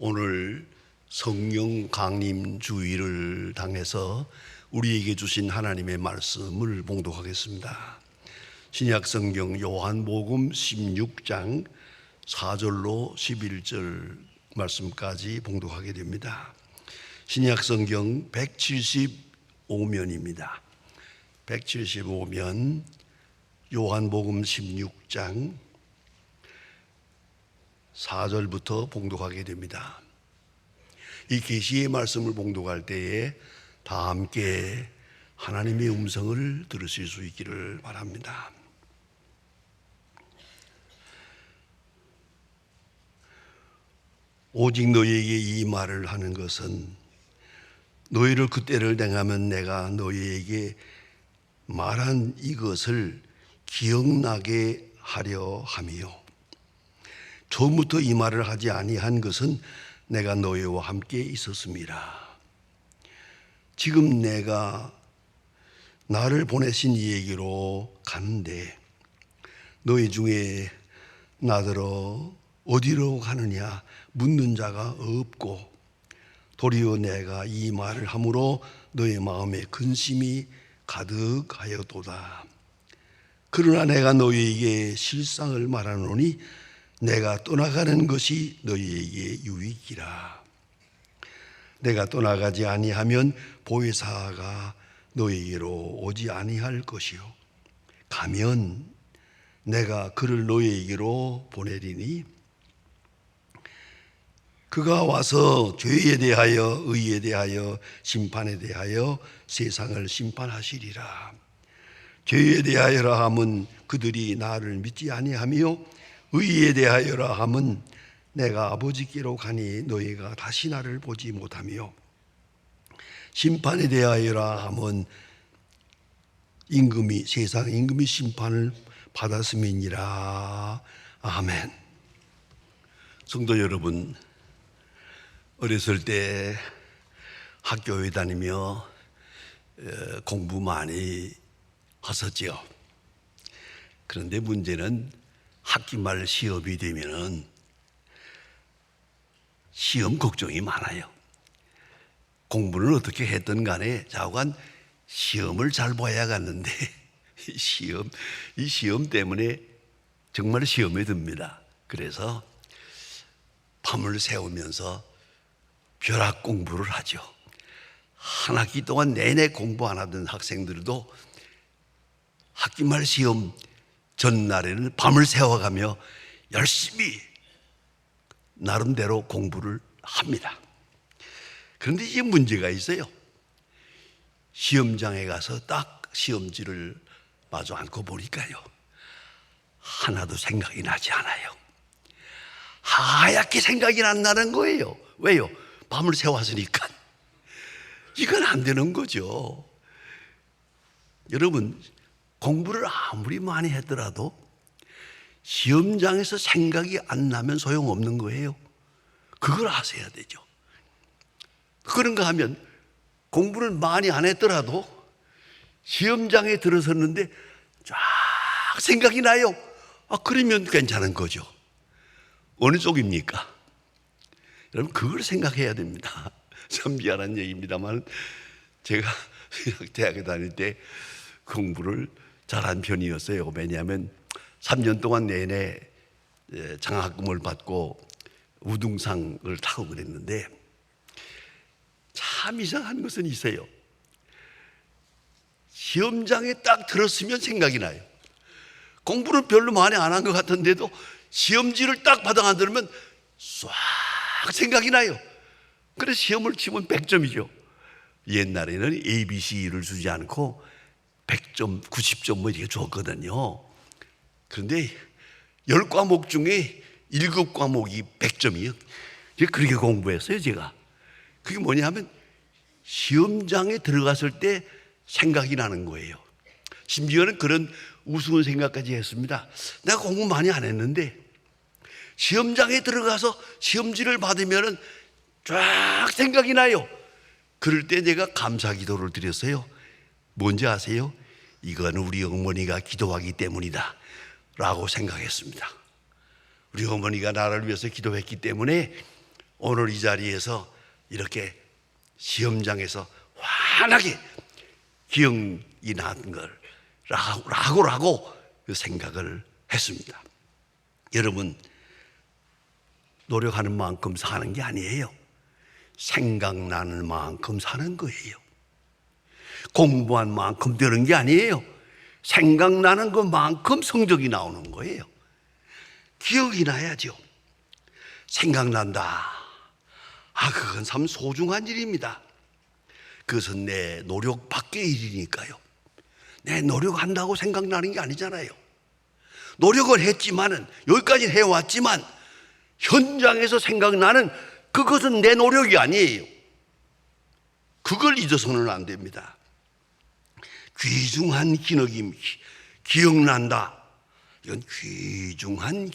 오늘 성령 강림 주의를 당해서 우리에게 주신 하나님의 말씀을 봉독하겠습니다. 신약 성경 요한복음 16장 4절로 11절 말씀까지 봉독하게 됩니다. 신약 성경 175면입니다. 175면 요한복음 16장 4절부터 봉독하게 됩니다. 이 계시의 말씀을 봉독할 때에 다 함께 하나님의 음성을 들으실 수 있기를 바랍니다. 오직 너희에게 이 말을 하는 것은 너희를 그때를 행하면 내가 너희에게 말한 이것을 기억나게 하려 함이요. 처음부터 이 말을 하지 아니한 것은 내가 너희와 함께 있었음이라. 지금 내가 나를 보내신 이에게로 가는데 너희 중에 나더러 어디로 가느냐 묻는 자가 없고 도리어 내가 이 말을 함으로 너희 마음에 근심이 가득하여도다. 그러나 내가 너희에게 실상을 말하노니 내가 떠나가는 것이 너희에게 유익이라. 내가 떠나가지 아니하면 보혜사가 너희에게로 오지 아니할 것이요 가면 내가 그를 너희에게로 보내리니 그가 와서 죄에 대하여 의에 대하여 심판에 대하여 세상을 심판하시리라. 죄에 대하여라 함은 그들이 나를 믿지 아니하며 의에 대하여라 함은 내가 아버지께로 가니 너희가 다시 나를 보지 못하며 심판에 대하여라 함은 세상 임금이 심판을 받았음이니라. 아멘. 성도 여러분, 어렸을 때 학교에 다니며 공부 많이 하셨지요. 그런데 문제는 학기 말 시험이 되면은 시험 걱정이 많아요. 공부는 어떻게 했든 간에 좌우간 시험을 잘 봐야 갔는데 이 시험 때문에 정말 시험에 듭니다. 그래서 밤을 새우면서 벼락 공부를 하죠. 한 학기 동안 내내 공부 안 하던 학생들도 학기 말 시험 전날에는 밤을 새워가며 열심히 나름대로 공부를 합니다. 그런데 이게 문제가 있어요. 시험장에 가서 딱 시험지를 마주 앉고 보니까요, 하나도 생각이 나지 않아요. 하얗게 생각이 안 나는 거예요. 왜요? 밤을 새웠으니까. 이건 안 되는 거죠. 여러분, 공부를 아무리 많이 했더라도 시험장에서 생각이 안 나면 소용없는 거예요. 그걸 아셔야 되죠. 그런가 하면 공부를 많이 안 했더라도 시험장에 들어섰는데 쫙 생각이 나요. 그러면 괜찮은 거죠. 어느 쪽입니까? 여러분, 그걸 생각해야 됩니다. 참 미안한 얘기입니다만 제가 대학에 다닐 때 공부를 잘한 편이었어요. 왜냐하면 3년 동안 내내 장학금을 받고 우등상을 타고 그랬는데 참 이상한 것은 있어요. 시험장에 딱 들었으면 생각이 나요. 공부는 별로 많이 안 한 것 같은데도 시험지를 딱 받아 들으면 싹 생각이 나요. 그래서 시험을 치면 100점이죠. 옛날에는 ABC를 주지 않고 100점, 90점 뭐 이렇게 줬거든요. 그런데 10과목 중에 7과목이 100점이에요. 그렇게 공부했어요, 제가. 그게 뭐냐 하면 시험장에 들어갔을 때 생각이 나는 거예요. 심지어는 그런 우스운 생각까지 했습니다. 내가 공부 많이 안 했는데 시험장에 들어가서 시험지를 받으면 쫙 생각이 나요. 그럴 때 내가 감사 기도를 드렸어요. 뭔지 아세요? 이건 우리 어머니가 기도하기 때문이다 라고 생각했습니다. 우리 어머니가 나를 위해서 기도했기 때문에 오늘 이 자리에서 이렇게 시험장에서 환하게 기억이 난 걸 라고 생각을 했습니다. 여러분, 노력하는 만큼 사는 게 아니에요. 생각나는 만큼 사는 거예요. 공부한 만큼 되는 게 아니에요. 생각나는 것만큼 성적이 나오는 거예요. 기억이 나야죠. 생각난다. 그건 참 소중한 일입니다. 그것은 내 노력 밖의 일이니까요. 내 노력한다고 생각나는 게 아니잖아요. 노력을 했지만은, 여기까지 해왔지만 현장에서 생각나는 그것은 내 노력이 아니에요. 그걸 잊어서는 안 됩니다. 귀중한 기억난다. 이건 귀중한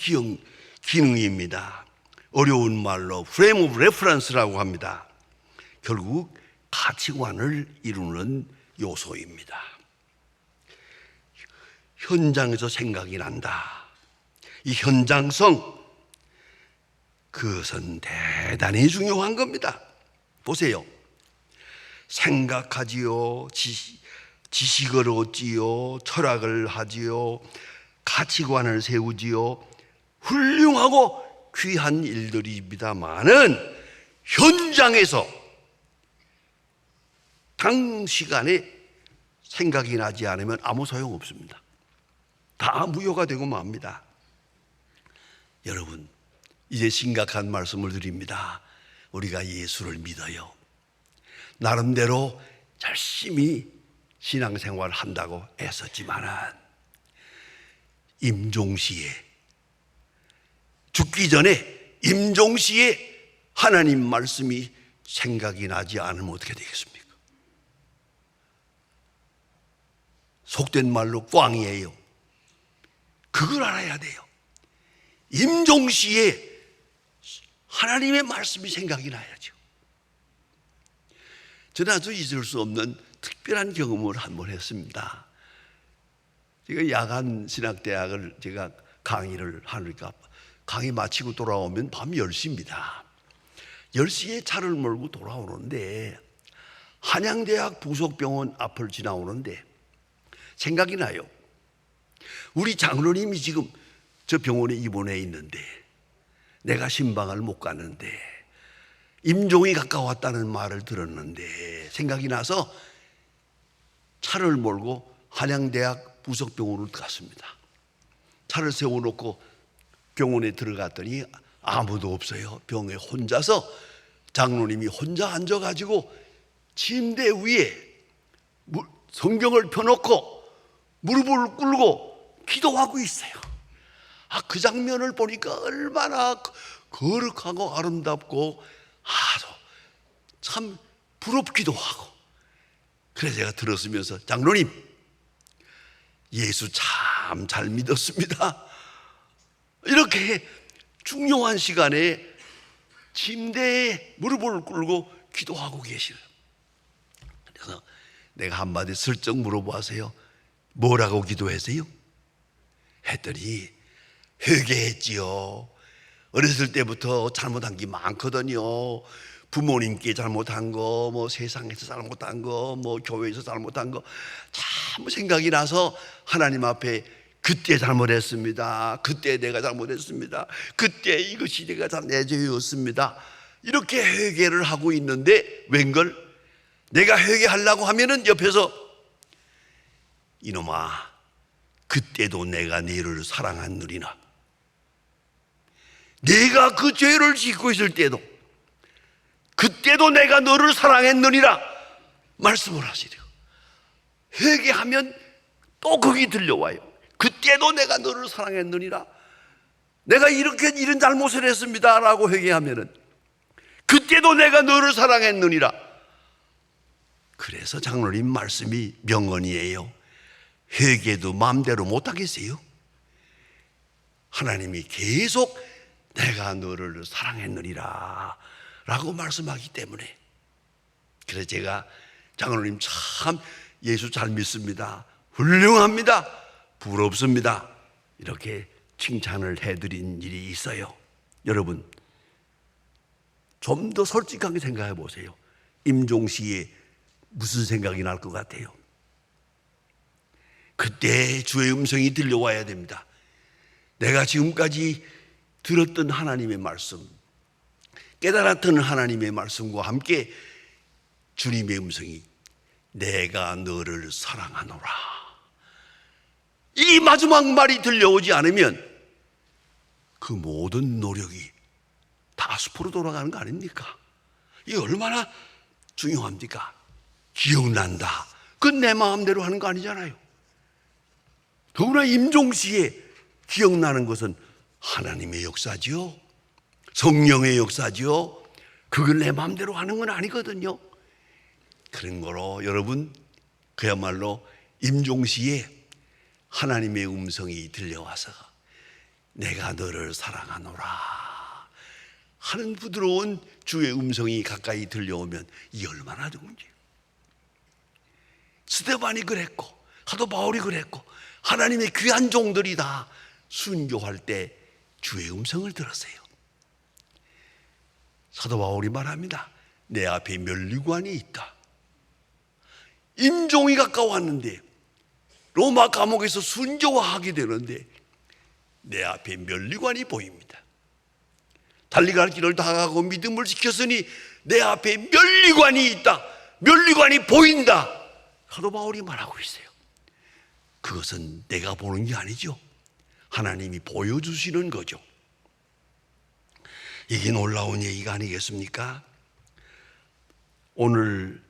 기능입니다. 어려운 말로 프레임 오브 레퍼런스라고 합니다. 결국 가치관을 이루는 요소입니다. 현장에서 생각이 난다. 이 현장성, 그것은 대단히 중요한 겁니다. 보세요. 생각하지요, 지식을 얻지요, 철학을 하지요, 가치관을 세우지요. 훌륭하고 귀한 일들입니다만은 현장에서 단시간에 생각이 나지 않으면 아무 소용 없습니다. 다 무효가 되고 맙니다. 여러분, 이제 심각한 말씀을 드립니다. 우리가 예수를 믿어요. 나름대로 열심히 신앙생활을 한다고 애썼지만은 임종시에, 죽기 전에 임종시에 하나님 말씀이 생각이 나지 않으면 어떻게 되겠습니까? 속된 말로 꽝이에요. 그걸 알아야 돼요. 임종시에 하나님의 말씀이 생각이 나야죠. 저는 아주 잊을 수 없는 특별한 경험을 한번 했습니다. 제가 야간 신학대학을 제가 강의를 하니까 강의 마치고 돌아오면 밤 10시입니다. 10시에 차를 몰고 돌아오는데 한양대학 부속병원 앞을 지나오는데 생각이 나요. 우리 장로님이 지금 저 병원에 입원해 있는데 내가 신방을 못 갔는데 임종이 가까웠다는 말을 들었는데 생각이 나서 차를 몰고 한양대학 부속병원으로 갔습니다. 차를 세워놓고 병원에 들어갔더니 아무도 없어요. 병에 혼자서 장로님이 혼자 앉아가지고 침대 위에 성경을 펴놓고 무릎을 꿇고 기도하고 있어요. 그 장면을 보니까 얼마나 거룩하고 아름답고 참 부럽기도 하고. 그래서 제가 들었으면서 장로님, 예수 참 잘 믿었습니다. 이렇게 중요한 시간에 침대에 무릎을 꿇고 기도하고 계시는. 그래서 내가 한마디 슬쩍 물어보세요. 뭐라고 기도했어요? 했더니 회개했지요. 어렸을 때부터 잘못한 게 많거든요. 부모님께 잘못한 거, 세상에서 잘못한 거, 교회에서 잘못한 거 참 생각이 나서 하나님 앞에 그때 잘못했습니다. 그때 내가 잘못했습니다. 그때 이것이 내가 내 죄였습니다. 이렇게 회개를 하고 있는데 웬걸 내가 회개하려고 하면은 옆에서 이놈아, 그때도 내가 너를 사랑했느니라. 내가 그 죄를 짓고 있을 때도 그때도 내가 너를 사랑했느니라 말씀을 하시래요. 회개하면 또 거기 들려와요. 그때도 내가 너를 사랑했느니라. 내가 이런 잘못을 했습니다 라고 회개하면은 그때도 내가 너를 사랑했느니라. 그래서 장로님 말씀이 명언이에요. 회개도 마음대로 못하겠어요. 하나님이 계속 내가 너를 사랑했느니라 라고 말씀하기 때문에. 그래서 제가 장로님 참 예수 잘 믿습니다, 훌륭합니다, 부럽습니다, 이렇게 칭찬을 해드린 일이 있어요. 여러분, 좀 더 솔직하게 생각해 보세요. 임종시에 무슨 생각이 날 것 같아요? 그때 주의 음성이 들려와야 됩니다. 내가 지금까지 들었던 하나님의 말씀, 깨달았던 하나님의 말씀과 함께 주님의 음성이 내가 너를 사랑하노라, 이 마지막 말이 들려오지 않으면 그 모든 노력이 다 숲으로 돌아가는 거 아닙니까? 이게 얼마나 중요합니까? 기억난다, 그건 내 마음대로 하는 거 아니잖아요. 더구나 임종시에 기억나는 것은 하나님의 역사지요, 성령의 역사지요. 그걸 내 마음대로 하는 건 아니거든요. 그런 거로 여러분, 그야말로 임종시에 하나님의 음성이 들려와서 내가 너를 사랑하노라 하는 부드러운 주의 음성이 가까이 들려오면 이 얼마나 좋은지. 스데반이 그랬고 사도 바울이 그랬고 하나님의 귀한 종들이 다 순교할 때 주의 음성을 들었어요. 사도 바울이 말합니다. 내 앞에 면류관이 있다. 임종이 가까웠는데 로마 감옥에서 순교하게 되는데 내 앞에 면류관이 보입니다. 달리갈 길을 다가가고 믿음을 지켰으니 내 앞에 면류관이 있다. 면류관이 보인다. 사도 바울이 말하고 있어요. 그것은 내가 보는 게 아니죠. 하나님이 보여주시는 거죠. 이게 놀라운 얘기가 아니겠습니까? 오늘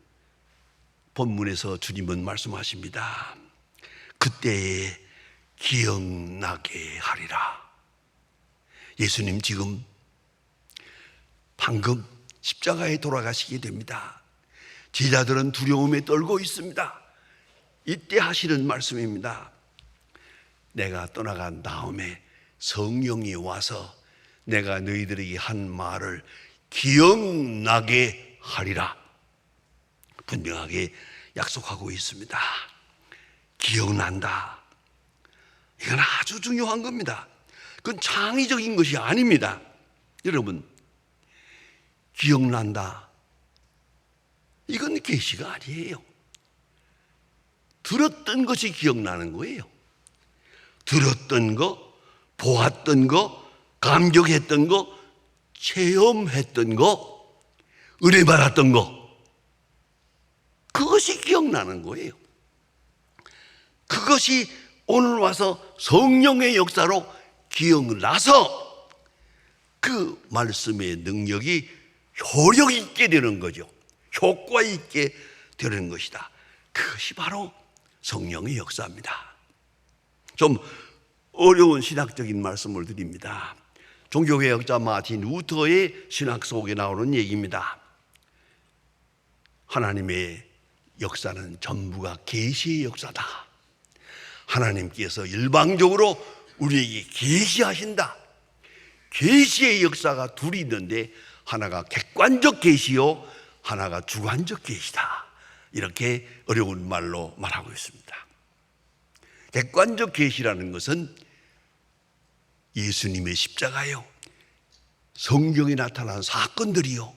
본문에서 주님은 말씀하십니다. 그때에 기억나게 하리라. 예수님 지금 방금 십자가에 돌아가시게 됩니다. 제자들은 두려움에 떨고 있습니다. 이때 하시는 말씀입니다. 내가 떠나간 다음에 성령이 와서 내가 너희들에게 한 말을 기억나게 하리라. 분명하게 약속하고 있습니다. 기억난다. 이건 아주 중요한 겁니다. 그건 창의적인 것이 아닙니다. 여러분, 기억난다. 이건 계시가 아니에요. 들었던 것이 기억나는 거예요. 들었던 거, 보았던 거, 감격했던 거, 체험했던 거, 은혜 받았던 거, 그것이 기억나는 거예요. 그것이 오늘 와서 성령의 역사로 기억나서 그 말씀의 능력이 효력 있게 되는 거죠. 효과 있게 되는 것이다. 그것이 바로 성령의 역사입니다. 좀 어려운 신학적인 말씀을 드립니다. 종교개혁자 마틴 루터의 신학 속에 나오는 얘기입니다. 하나님의 역사는 전부가 계시의 역사다. 하나님께서 일방적으로 우리에게 계시하신다. 계시의 역사가 둘이 있는데 하나가 객관적 계시요, 하나가 주관적 계시다. 이렇게 어려운 말로 말하고 있습니다. 객관적 계시라는 것은 예수님의 십자가요, 성경에 나타난 사건들이요,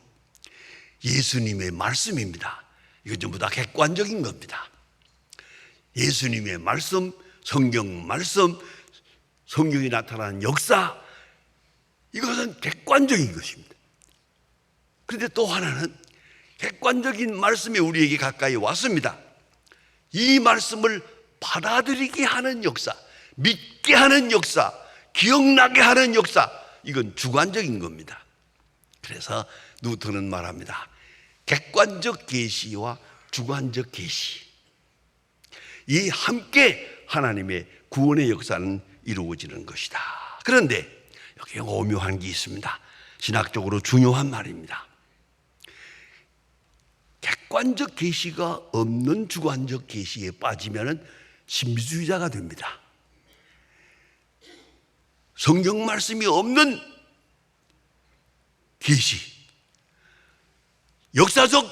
예수님의 말씀입니다. 이거 전부 다 객관적인 겁니다. 예수님의 말씀, 성경 말씀, 성경에 나타난 역사, 이것은 객관적인 것입니다. 그런데 또 하나는 객관적인 말씀이 우리에게 가까이 왔습니다. 이 말씀을 받아들이게 하는 역사, 믿게 하는 역사, 기억나게 하는 역사, 이건 주관적인 겁니다. 그래서 루터는 말합니다. 객관적 계시와 주관적 계시, 이 함께 하나님의 구원의 역사는 이루어지는 것이다. 그런데 여기 오묘한 게 있습니다. 신학적으로 중요한 말입니다. 객관적 계시가 없는 주관적 계시에 빠지면 신비주의자가 됩니다. 성경 말씀이 없는 계시, 역사적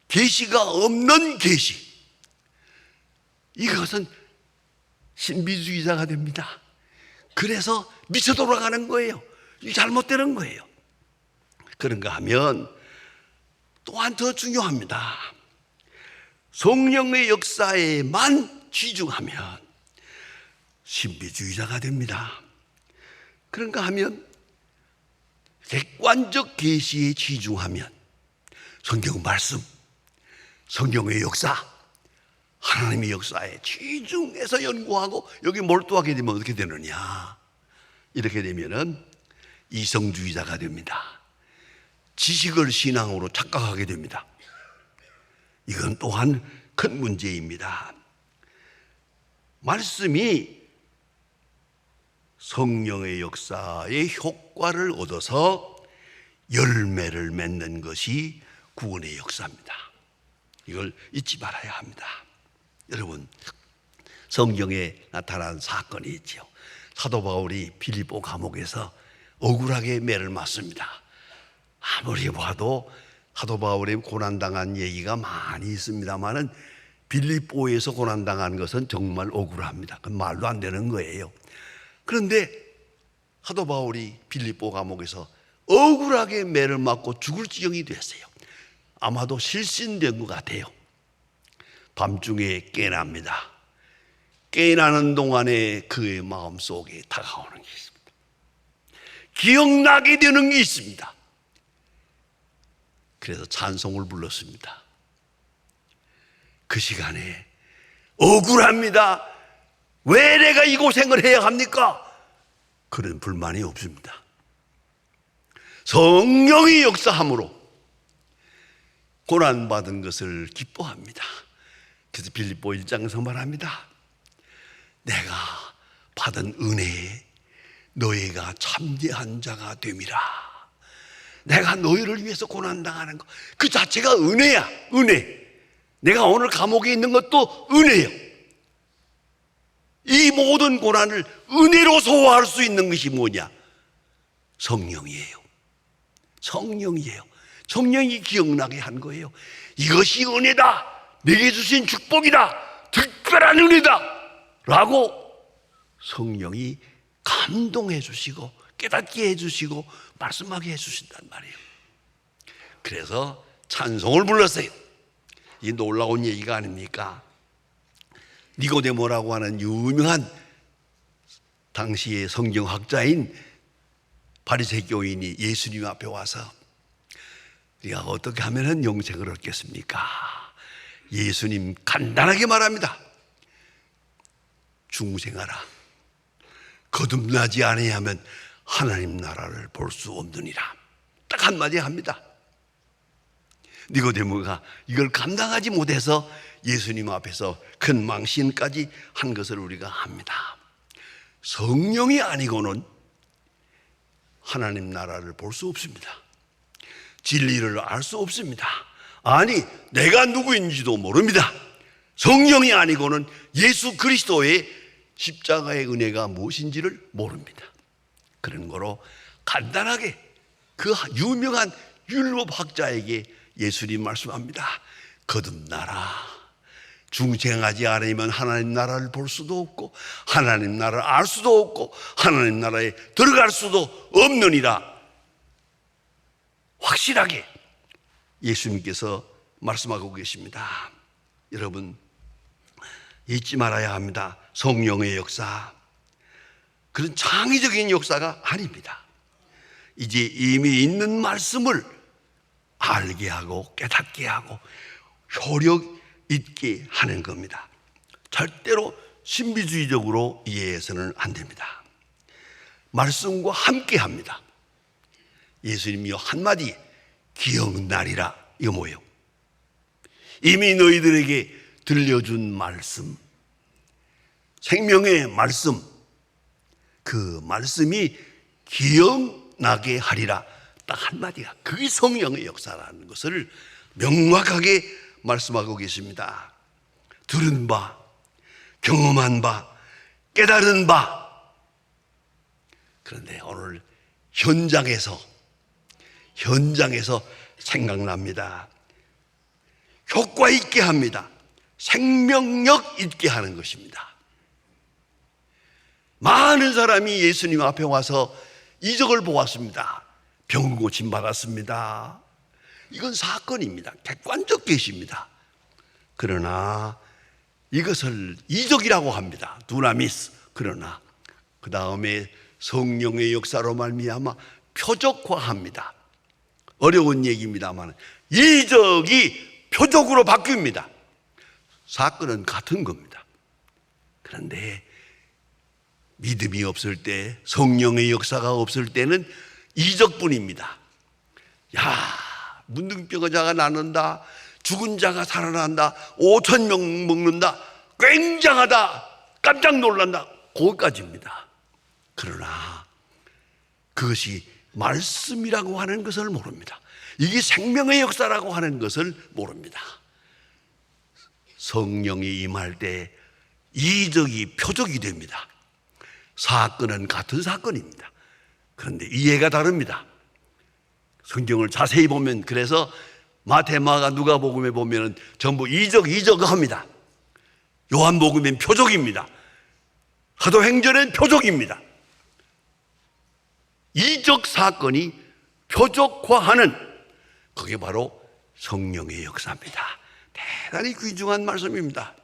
계시가 없는 계시, 이것은 신비주의자가 됩니다. 그래서 미쳐 돌아가는 거예요. 잘못되는 거예요. 그런가 하면 또한 더 중요합니다. 성령의 역사에만 치중하면 신비주의자가 됩니다. 그런가 하면 객관적 계시에 치중하면 성경 말씀, 성경의 역사, 하나님의 역사에 치중해서 연구하고 여기 몰두하게 되면 어떻게 되느냐? 이렇게 되면은 이성주의자가 됩니다. 지식을 신앙으로 착각하게 됩니다. 이건 또한 큰 문제입니다. 말씀이 성령의 역사의 효과를 얻어서 열매를 맺는 것이 구원의 역사입니다. 이걸 잊지 말아야 합니다. 여러분, 성경에 나타난 사건이 있죠. 사도 바울이 빌립보 감옥에서 억울하게 매를 맞습니다. 아무리 봐도 사도 바울이 고난당한 얘기가 많이 있습니다만은 빌립보에서 고난당한 것은 정말 억울합니다. 그건 말도 안 되는 거예요. 그런데 사도 바울이 빌립보 감옥에서 억울하게 매를 맞고 죽을 지경이 됐어요. 아마도 실신된 것 같아요. 밤중에 깨납니다. 깨나는 동안에 그의 마음속에 다가오는 게 있습니다. 기억나게 되는 게 있습니다. 그래서 찬송을 불렀습니다. 그 시간에 억울합니다. 왜 내가 이 고생을 해야 합니까? 그런 불만이 없습니다. 성령의 역사함으로 고난받은 것을 기뻐합니다. 그래서 빌립보 1장에서 말합니다. 내가 받은 은혜에 너희가 참되한 자가 됨이라. 내가 너희를 위해서 고난당하는 것, 그 자체가 은혜야. 은혜. 내가 오늘 감옥에 있는 것도 은혜예요. 이 모든 고난을 은혜로 소화할 수 있는 것이 뭐냐? 성령이에요. 성령이에요. 성령이 기억나게 한 거예요. 이것이 은혜다. 내게 주신 축복이다. 특별한 은혜다. 라고 성령이 감동해 주시고 깨닫게 해 주시고 말씀하게 해 주신단 말이에요. 그래서 찬송을 불렀어요. 이 놀라운 얘기가 아닙니까? 니고데모라고 하는 유명한 당시의 성경학자인 바리새 교인이 예수님 앞에 와서 우리가 어떻게 하면 영생을 얻겠습니까? 예수님 간단하게 말합니다. 중생하라. 거듭나지 아니하면 하나님 나라를 볼 수 없느니라. 딱 한마디 합니다. 니고데모가 이걸 감당하지 못해서 예수님 앞에서 큰 망신까지 한 것을 우리가 합니다. 성령이 아니고는 하나님 나라를 볼 수 없습니다. 진리를 알 수 없습니다. 아니, 내가 누구인지도 모릅니다. 성령이 아니고는 예수 그리스도의 십자가의 은혜가 무엇인지를 모릅니다. 그런 거로 간단하게 그 유명한 율법학자에게 예수님 말씀합니다. 거듭나라. 중생하지 않으면 하나님 나라를 볼 수도 없고 하나님 나라를 알 수도 없고 하나님 나라에 들어갈 수도 없느니라. 확실하게 예수님께서 말씀하고 계십니다. 여러분, 잊지 말아야 합니다. 성령의 역사, 그런 창의적인 역사가 아닙니다. 이제 이미 있는 말씀을 알게 하고 깨닫게 하고 효력 있게 하는 겁니다. 절대로 신비주의적으로 이해해서는 안 됩니다. 말씀과 함께 합니다. 예수님이 한마디 기억나리라. 이거 뭐예요? 이미 너희들에게 들려준 말씀, 생명의 말씀, 그 말씀이 기억나게 하리라. 딱 한마디가 그게 성령의 역사라는 것을 명확하게 말씀하고 계십니다. 들은 바, 경험한 바, 깨달은 바. 그런데 오늘 현장에서 생각납니다. 효과 있게 합니다. 생명력 있게 하는 것입니다. 많은 사람이 예수님 앞에 와서 이적을 보았습니다. 병 고침 받았습니다. 이건 사건입니다. 객관적 계시입니다. 그러나 이것을 이적이라고 합니다. 두나미스. 그러나 그 다음에 성령의 역사로 말미암아 표적화합니다. 어려운 얘기입니다만 이적이 표적으로 바뀝니다. 사건은 같은 겁니다. 그런데 믿음이 없을 때, 성령의 역사가 없을 때는 이적뿐입니다. 야, 문둥병 자가 낫는다, 죽은 자가 살아난다, 5,000명 먹는다, 굉장하다, 깜짝 놀란다, 거기까지입니다. 그러나 그것이 말씀이라고 하는 것을 모릅니다. 이게 생명의 역사라고 하는 것을 모릅니다. 성령이 임할 때 이적이 표적이 됩니다. 사건은 같은 사건입니다. 그런데 이해가 다릅니다. 성경을 자세히 보면, 그래서 마태, 마가, 누가복음에 보면 전부 이적 합니다. 요한복음엔 표적입니다. 사도행전엔 표적입니다. 이적 사건이 표적화하는, 그게 바로 성령의 역사입니다. 대단히 귀중한 말씀입니다.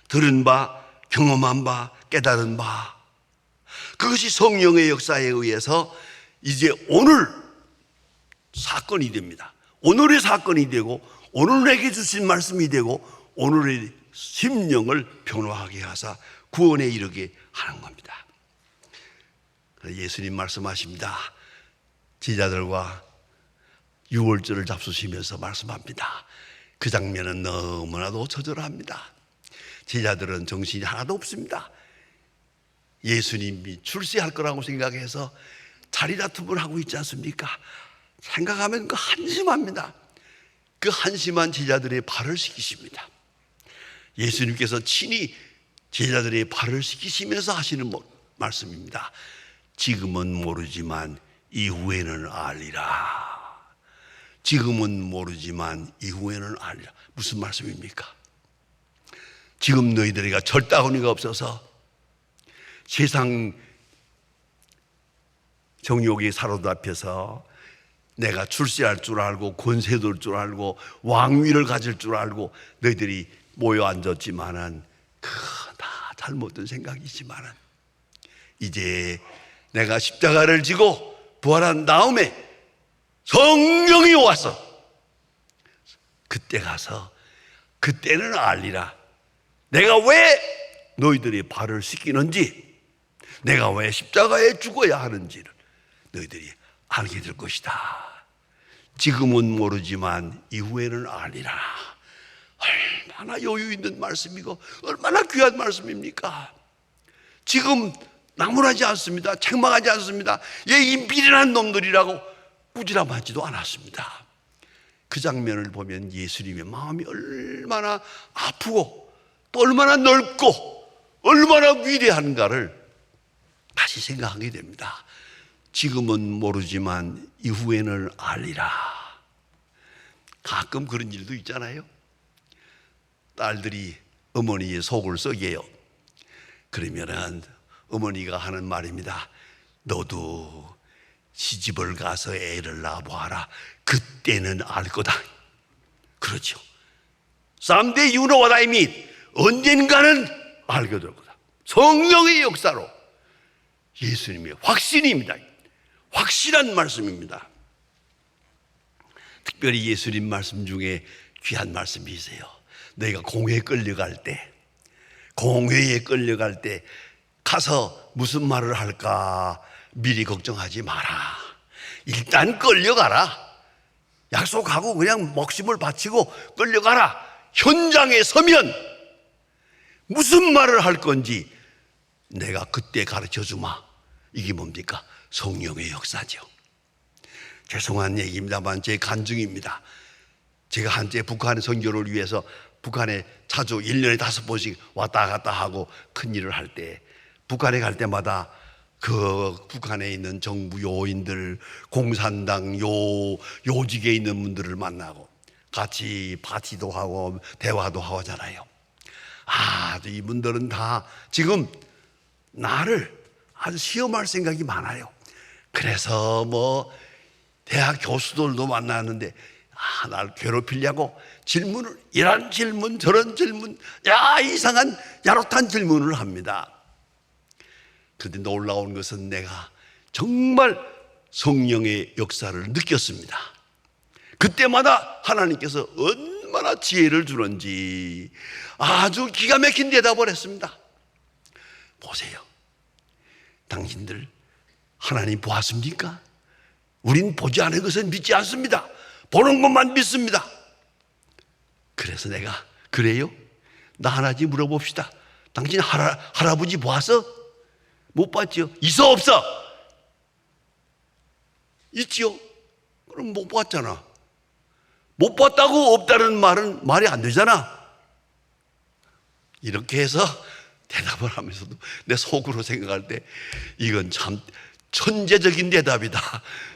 들은 바, 경험한 바, 깨달은 바, 그것이 성령의 역사에 의해서 이제 오늘 사건이 됩니다. 오늘의 사건이 되고, 오늘에게 주신 말씀이 되고, 오늘의 심령을 변화하게 하사 구원에 이르게 하는 겁니다. 예수님 말씀하십니다. 제자들과 유월절을 잡수시면서 말씀합니다. 그 장면은 너무나도 처절합니다. 제자들은 정신이 하나도 없습니다. 예수님이 출세할 거라고 생각해서 자리다툼을 하고 있지 않습니까? 생각하면 그 한심합니다. 그 한심한 제자들의 발을 씻기십니다. 예수님께서 친히 제자들의 발을 씻기시면서 하시는 말씀입니다. 지금은 모르지만 이후에는 알리라. 지금은 모르지만 이후에는 알리라. 무슨 말씀입니까? 지금 너희들에게 절다구니가 없어서 세상 정욕에 사로잡혀서 내가 출세할 줄 알고 권세 둘 줄 알고 왕위를 가질 줄 알고 너희들이 모여 앉았지만은 그거 다 잘못된 생각이지만은 이제 내가 십자가를 지고 부활한 다음에 성령이 와서 그때 가서 그때는 알리라. 내가 왜 너희들의 발을 씻기는지, 내가 왜 십자가에 죽어야 하는지를 너희들이 알게 될 것이다. 지금은 모르지만 이후에는 알리라. 얼마나 여유 있는 말씀이고 얼마나 귀한 말씀입니까? 지금 나무라지 않습니다. 책망하지 않습니다. 이 미련한 놈들이라고 꾸지람하지도 않았습니다. 그 장면을 보면 예수님의 마음이 얼마나 아프고 또 얼마나 넓고 얼마나 위대한가를 다시 생각하게 됩니다. 지금은 모르지만 이후에는 알리라. 가끔 그런 일도 있잖아요. 딸들이 어머니의 속을 썩여요. 그러면은 어머니가 하는 말입니다. 너도 시집을 가서 애를 낳아보아라. 그때는 알 거다. 그렇죠. Someday you know what I mean. 언젠가는 알게 될 거다. 성령의 역사로. 예수님의 확신입니다. 확실한 말씀입니다. 특별히 예수님 말씀 중에 귀한 말씀이세요. 너희가 공회에 끌려갈 때, 공회에 끌려갈 때 가서 무슨 말을 할까 미리 걱정하지 마라. 일단 끌려가라. 약속하고 그냥 목숨을 바치고 끌려가라. 현장에 서면 무슨 말을 할 건지 내가 그때 가르쳐 주마. 이게 뭡니까? 성령의 역사죠. 죄송한 얘기입니다만 제 간증입니다. 제가 한때 북한의 선교를 위해서 북한에 자주 1년에 5번씩 왔다 갔다 하고 큰일을 할 때 북한에 갈 때마다 그 북한에 있는 정부 요인들, 공산당 요직에 있는 분들을 만나고 같이 파티도 하고 대화도 하고 하잖아요. 이분들은 다 지금 나를 아주 시험할 생각이 많아요. 그래서 대학 교수들도 만나는데 날 괴롭히려고 질문을 이런 질문 저런 질문 이상한 야릇한 질문을 합니다. 그런데 놀라운 것은 내가 정말 성령의 역사를 느꼈습니다. 그때마다 하나님께서 얼마나 지혜를 주는지 아주 기가 막힌 대답을 했습니다. 보세요, 당신들 하나님 보았습니까? 우린 보지 않은 것은 믿지 않습니다. 보는 것만 믿습니다. 그래서 내가 그래요? 나 하나씩 물어봅시다. 당신 할아버지 보았어? 못 봤죠? 있어 없어? 있지요? 그럼 못 봤잖아. 못 봤다고 없다는 말은 말이 안 되잖아. 이렇게 해서 대답을 하면서도 내 속으로 생각할 때 이건 참 천재적인 대답이다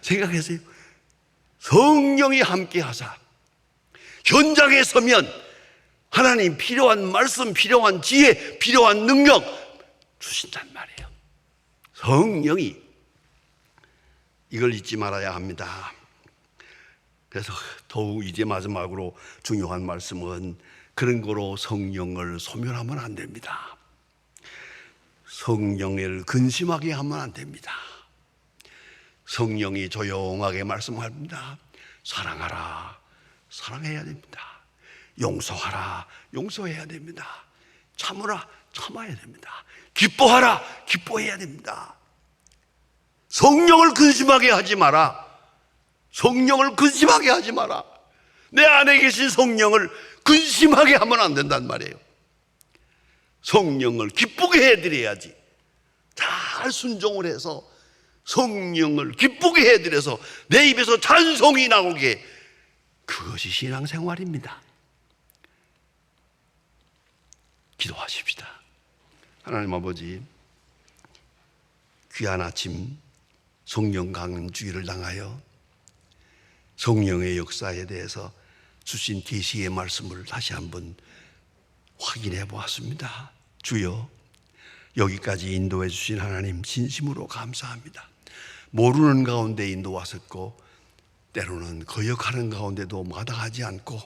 생각했어요. 성령이 함께 하사 현장에 서면 하나님 필요한 말씀, 필요한 지혜, 필요한 능력 주신단 말이에요. 성령이 이걸 잊지 말아야 합니다. 그래서 더욱 이제 마지막으로 중요한 말씀은 그런 거로 성령을 소멸하면 안 됩니다. 성령을 근심하게 하면 안 됩니다. 성령이 조용하게 말씀합니다. 사랑하라, 사랑해야 됩니다. 용서하라, 용서해야 됩니다. 참으라, 참아야 됩니다. 기뻐하라, 기뻐해야 됩니다. 성령을 근심하게 하지 마라. 성령을 근심하게 하지 마라. 내 안에 계신 성령을 근심하게 하면 안 된단 말이에요. 성령을 기쁘게 해드려야지. 잘 순종을 해서 성령을 기쁘게 해드려서 내 입에서 찬송이 나오게, 그것이 신앙생활입니다. 기도하십시다. 하나님 아버지, 귀한 아침 성령 강주일을 당하여 성령의 역사에 대해서 주신 계시의 말씀을 다시 한번 확인해 보았습니다. 주여, 여기까지 인도해 주신 하나님 진심으로 감사합니다. 모르는 가운데 인도하셨고 때로는 거역하는 가운데도 마다하지 않고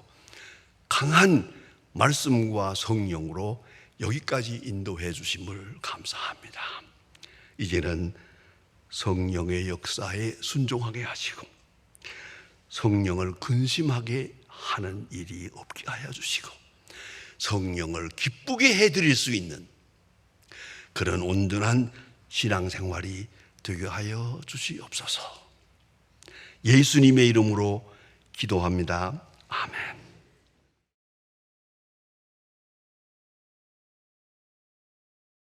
강한 말씀과 성령으로 여기까지 인도해 주심을 감사합니다. 이제는 성령의 역사에 순종하게 하시고 성령을 근심하게 하는 일이 없게 하여 주시고 성령을 기쁘게 해드릴 수 있는 그런 온전한 신앙생활이 되게 하여 주시옵소서. 예수님의 이름으로 기도합니다. 아멘.